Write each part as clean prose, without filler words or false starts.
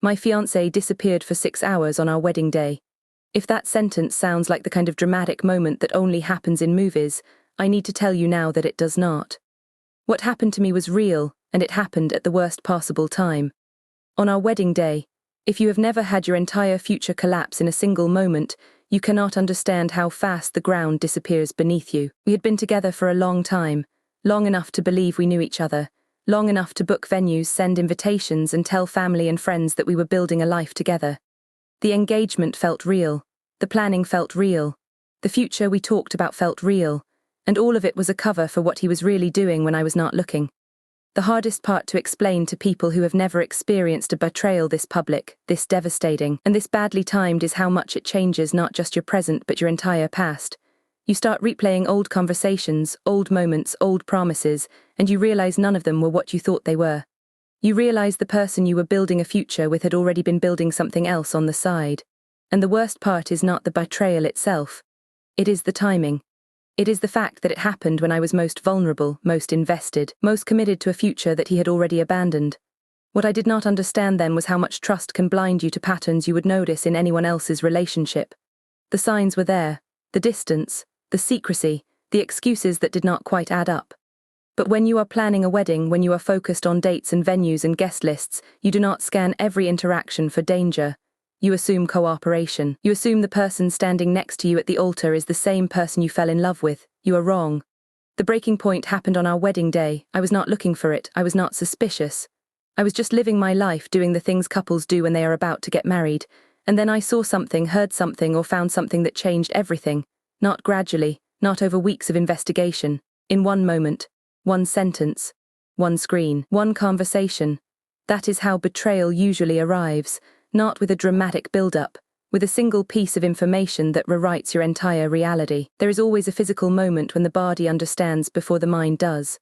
My fiancé disappeared for 6 hours on our wedding day. If that sentence sounds like the kind of dramatic moment that only happens in movies, I need to tell you now that it does not. What happened to me was real, and it happened at the worst possible time. On our wedding day, if you have never had your entire future collapse in a single moment, you cannot understand how fast the ground disappears beneath you. We had been together for a long time, long enough to believe we knew each other, long enough to book venues, send invitations, and tell family and friends that we were building a life together. The engagement felt real, the planning felt real, the future we talked about felt real, and all of it was a cover for what he was really doing when I was not looking. The hardest part to explain to people who have never experienced a betrayal this public, this devastating, and this badly timed is how much it changes not just your present but your entire past. You start replaying old conversations, old moments, old promises, and you realize none of them were what you thought they were. You realize the person you were building a future with had already been building something else on the side. And the worst part is not the betrayal itself. It is the timing. It is the fact that it happened when I was most vulnerable, most invested, most committed to a future that he had already abandoned. What I did not understand then was how much trust can blind you to patterns you would notice in anyone else's relationship. The signs were there, the distance, the secrecy, the excuses that did not quite add up. But when you are planning a wedding, when you are focused on dates and venues and guest lists, you do not scan every interaction for danger. You assume cooperation. You assume the person standing next to you at the altar is the same person you fell in love with. You are wrong. The breaking point happened on our wedding day. I was not looking for it. I was not suspicious. I was just living my life, doing the things couples do when they are about to get married. And then I saw something, heard something, or found something that changed everything. Not gradually, not over weeks of investigation. In one moment, one sentence, one screen, one conversation. That is how betrayal usually arrives. Not with a dramatic build-up, with a single piece of information that rewrites your entire reality. There is always a physical moment when the body understands before the mind does.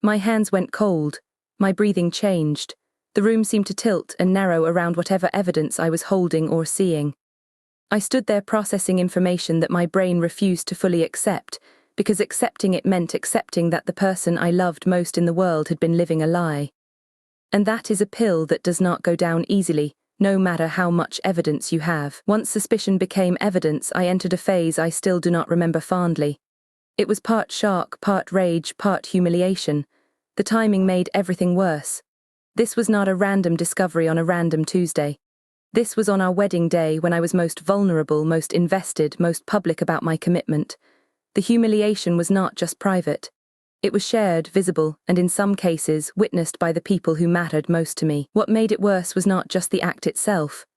My hands went cold, my breathing changed. The room seemed to tilt and narrow around whatever evidence I was holding or seeing. I stood there processing information that my brain refused to fully accept, because accepting it meant accepting that the person I loved most in the world had been living a lie. And that is a pill that does not go down easily, no matter how much evidence you have. Once suspicion became evidence, I entered a phase I still do not remember fondly. It was part shock, part rage, part humiliation. The timing made everything worse. This was not a random discovery on a random Tuesday. This was on our wedding day when I was most vulnerable, most invested, most public about my commitment. The humiliation was not just private. It was shared, visible, and in some cases, witnessed by the people who mattered most to me. What made it worse was not just the act itself.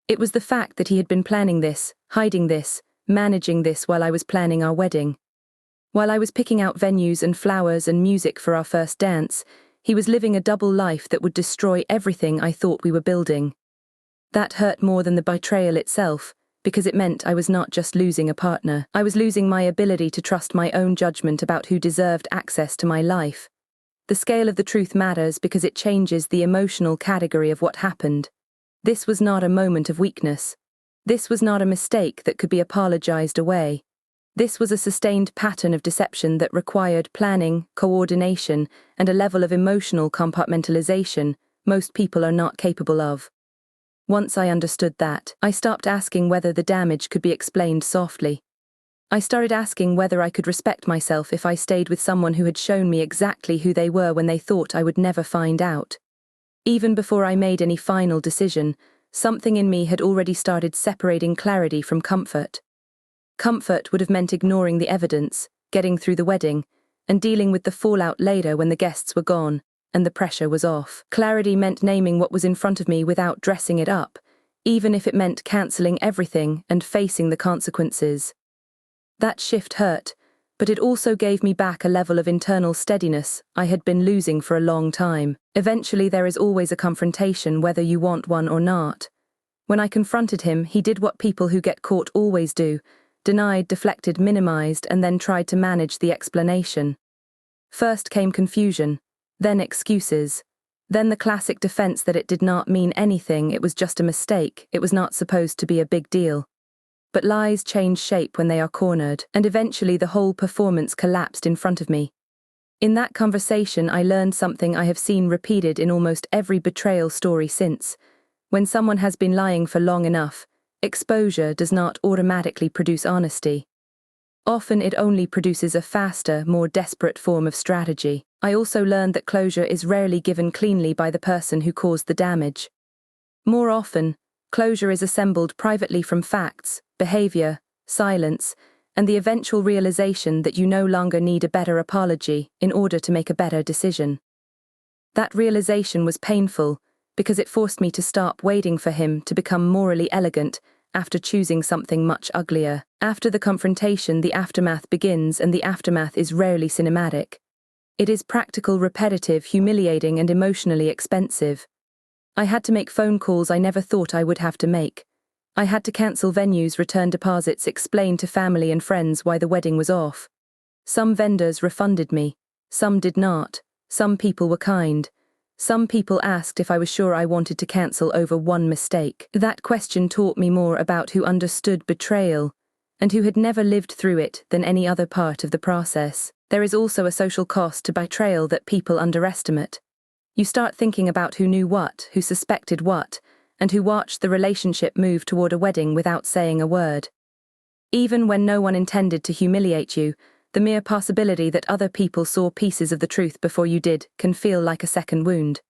It was the fact that he had been planning this, hiding this, managing this while I was planning our wedding. While I was picking out venues and flowers and music for our first dance, he was living a double life that would destroy everything I thought we were building. That hurt more than the betrayal itself, because it meant I was not just losing a partner. I was losing my ability to trust my own judgment about who deserved access to my life. The scale of the truth matters because it changes the emotional category of what happened. This was not a moment of weakness. This was not a mistake that could be apologized away. This was a sustained pattern of deception that required planning, coordination, and a level of emotional compartmentalization most people are not capable of. Once I understood that, I stopped asking whether the damage could be explained softly. I started asking whether I could respect myself if I stayed with someone who had shown me exactly who they were when they thought I would never find out. Even before I made any final decision, something in me had already started separating clarity from comfort. Comfort would have meant ignoring the evidence, getting through the wedding, and dealing with the fallout later when the guests were gone and the pressure was off. Clarity meant naming what was in front of me without dressing it up, even if it meant cancelling everything and facing the consequences. That shift hurt, but it also gave me back a level of internal steadiness I had been losing for a long time. Eventually there is always a confrontation whether you want one or not. When I confronted him, he did what people who get caught always do, denied, deflected, minimized, and then tried to manage the explanation. First came confusion, then excuses, then the classic defense that it did not mean anything, it was just a mistake, it was not supposed to be a big deal. But lies change shape when they are cornered, and eventually the whole performance collapsed in front of me. In that conversation I learned something I have seen repeated in almost every betrayal story since. When someone has been lying for long enough, exposure does not automatically produce honesty. Often it only produces a faster, more desperate form of strategy. I also learned that closure is rarely given cleanly by the person who caused the damage. More often, closure is assembled privately from facts, behavior, silence, and the eventual realization that you no longer need a better apology in order to make a better decision. That realization was painful because it forced me to stop waiting for him to become morally elegant after choosing something much uglier. After the confrontation, the aftermath begins, and the aftermath is rarely cinematic. It is practical, repetitive, humiliating, and emotionally expensive. I had to make phone calls I never thought I would have to make. I had to cancel venues, return deposits, explain to family and friends why the wedding was off. Some vendors refunded me, some did not. Some people were kind. Some people asked if I was sure I wanted to cancel over one mistake. That question taught me more about who understood betrayal and who had never lived through it than any other part of the process. There is also a social cost to betrayal that people underestimate. You start thinking about who knew what, who suspected what, and who watched the relationship move toward a wedding without saying a word. Even when no one intended to humiliate you, the mere possibility that other people saw pieces of the truth before you did can feel like a second wound.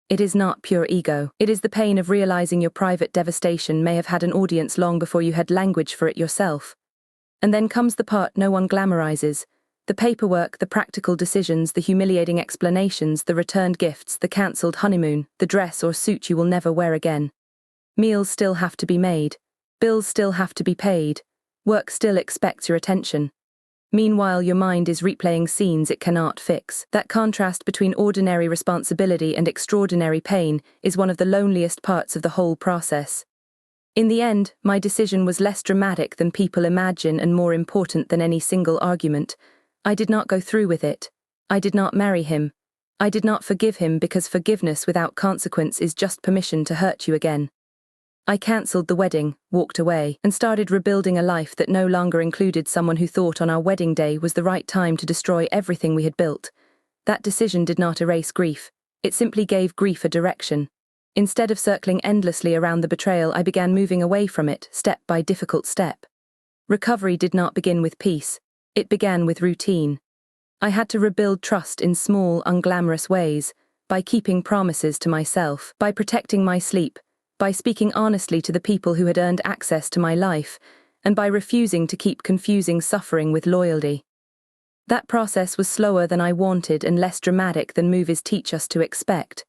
It is not pure ego. It is the pain of realizing your private devastation may have had an audience long before you had language for it yourself. And then comes the part no one glamorizes: the paperwork, the practical decisions, the humiliating explanations, the returned gifts, the cancelled honeymoon, the dress or suit you will never wear again. Meals still have to be made. Bills still have to be paid. Work still expects your attention. Meanwhile, your mind is replaying scenes it cannot fix. That contrast between ordinary responsibility and extraordinary pain is one of the loneliest parts of the whole process. In the end, my decision was less dramatic than people imagine and more important than any single argument. I did not go through with it. I did not marry him. I did not forgive him, because forgiveness without consequence is just permission to hurt you again. I cancelled the wedding, walked away, and started rebuilding a life that no longer included someone who thought on our wedding day was the right time to destroy everything we had built. That decision did not erase grief. It simply gave grief a direction. Instead of circling endlessly around the betrayal, I began moving away from it, step by difficult step. Recovery did not begin with peace. It began with routine. I had to rebuild trust in small, unglamorous ways, by keeping promises to myself, by protecting my sleep, by speaking honestly to the people who had earned access to my life, and by refusing to keep confusing suffering with loyalty. That process was slower than I wanted and less dramatic than movies teach us to expect.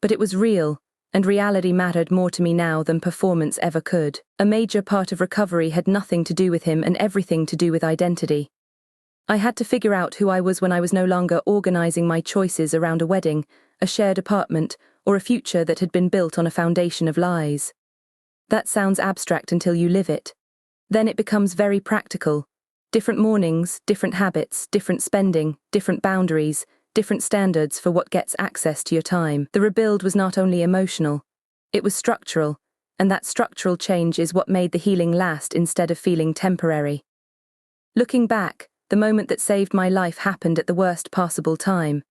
But it was real, and reality mattered more to me now than performance ever could. A major part of recovery had nothing to do with him and everything to do with identity. I had to figure out who I was when I was no longer organizing my choices around a wedding, a shared apartment, or a future that had been built on a foundation of lies. That sounds abstract until you live it. Then it becomes very practical. Different mornings, different habits, different spending, different boundaries, different standards for what gets access to your time. The rebuild was not only emotional, it was structural, and that structural change is what made the healing last instead of feeling temporary. Looking back, the moment that saved my life happened at the worst possible time.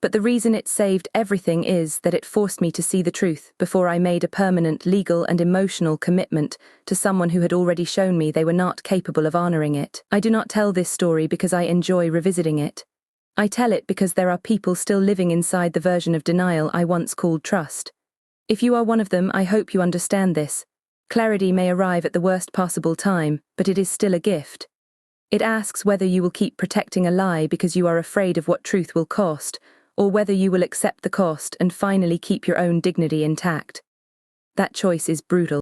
But the reason it saved everything is that it forced me to see the truth before I made a permanent legal and emotional commitment to someone who had already shown me they were not capable of honoring it. I do not tell this story because I enjoy revisiting it. I tell it because there are people still living inside the version of denial I once called trust. If you are one of them, I hope you understand this. Clarity may arrive at the worst possible time, but it is still a gift. It asks whether you will keep protecting a lie because you are afraid of what truth will cost, or whether you will accept the cost and finally keep your own dignity intact. That choice is brutal.